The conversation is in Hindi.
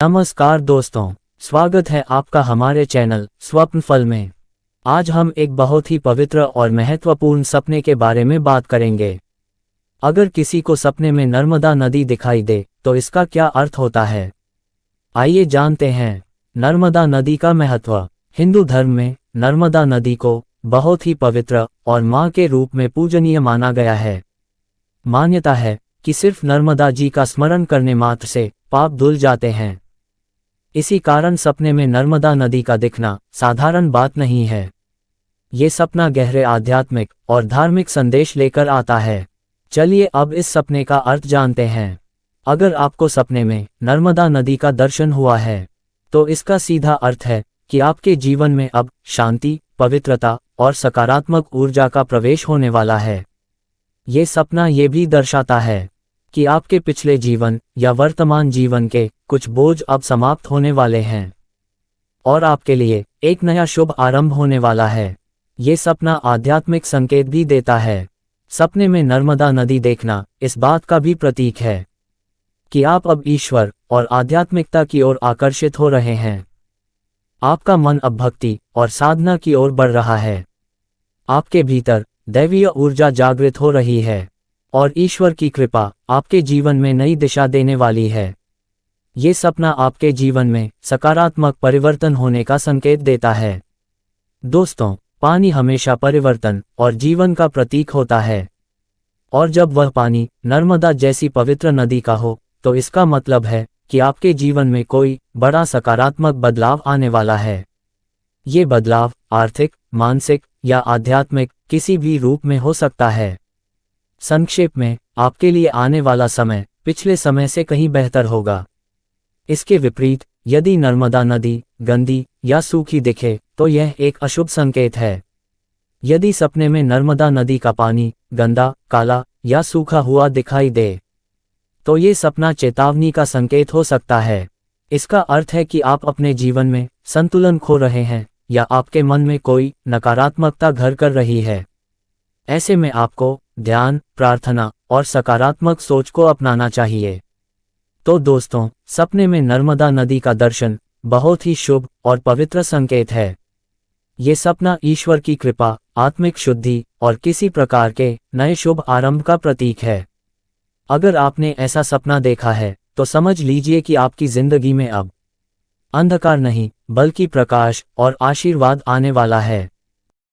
नमस्कार दोस्तों, स्वागत है आपका हमारे चैनल स्वप्न फल में। आज हम एक बहुत ही पवित्र और महत्वपूर्ण सपने के बारे में बात करेंगे। अगर किसी को सपने में नर्मदा नदी दिखाई दे तो इसका क्या अर्थ होता है, आइए जानते हैं। नर्मदा नदी का महत्व। हिंदू धर्म में नर्मदा नदी को बहुत ही पवित्र और मां के रूप में पूजनीय माना गया है। मान्यता है कि सिर्फ नर्मदा जी का स्मरण करने मात्र से पाप धुल जाते हैं। इसी कारण सपने में नर्मदा नदी का दिखना साधारण बात नहीं है। ये सपना गहरे आध्यात्मिक और धार्मिक संदेश लेकर आता है। चलिए अब इस सपने का अर्थ जानते हैं। अगर आपको सपने में नर्मदा नदी का दर्शन हुआ है तो इसका सीधा अर्थ है कि आपके जीवन में अब शांति, पवित्रता और सकारात्मक ऊर्जा का प्रवेश होने वाला है। ये सपना ये भी दर्शाता है कि आपके पिछले जीवन या वर्तमान जीवन के कुछ बोझ अब समाप्त होने वाले हैं और आपके लिए एक नया शुभ आरंभ होने वाला है। ये सपना आध्यात्मिक संकेत भी देता है। सपने में नर्मदा नदी देखना इस बात का भी प्रतीक है कि आप अब ईश्वर और आध्यात्मिकता की ओर आकर्षित हो रहे हैं। आपका मन अब भक्ति और साधना की ओर बढ़ रहा है। आपके भीतर दैवीय ऊर्जा जागृत हो रही है और ईश्वर की कृपा आपके जीवन में नई दिशा देने वाली है। ये सपना आपके जीवन में सकारात्मक परिवर्तन होने का संकेत देता है। दोस्तों, पानी हमेशा परिवर्तन और जीवन का प्रतीक होता है, और जब वह पानी नर्मदा जैसी पवित्र नदी का हो तो इसका मतलब है कि आपके जीवन में कोई बड़ा सकारात्मक बदलाव आने वाला है। ये बदलाव आर्थिक, मानसिक या आध्यात्मिक किसी भी रूप में हो सकता है। संक्षेप में, आपके लिए आने वाला समय पिछले समय से कहीं बेहतर होगा। इसके विपरीत, यदि नर्मदा नदी गंदी या सूखी दिखे तो यह एक अशुभ संकेत है। यदि सपने में नर्मदा नदी का पानी गंदा, काला या सूखा हुआ दिखाई दे तो ये सपना चेतावनी का संकेत हो सकता है। इसका अर्थ है कि आप अपने जीवन में संतुलन खो रहे हैं या आपके मन में कोई नकारात्मकता घर कर रही है। ऐसे में आपको ध्यान, प्रार्थना और सकारात्मक सोच को अपनाना चाहिए। तो दोस्तों, सपने में नर्मदा नदी का दर्शन बहुत ही शुभ और पवित्र संकेत है। ये सपना ईश्वर की कृपा, आत्मिक शुद्धि और किसी प्रकार के नए शुभ आरंभ का प्रतीक है। अगर आपने ऐसा सपना देखा है तो समझ लीजिए कि आपकी जिंदगी में अब अंधकार नहीं बल्कि प्रकाश और आशीर्वाद आने वाला है।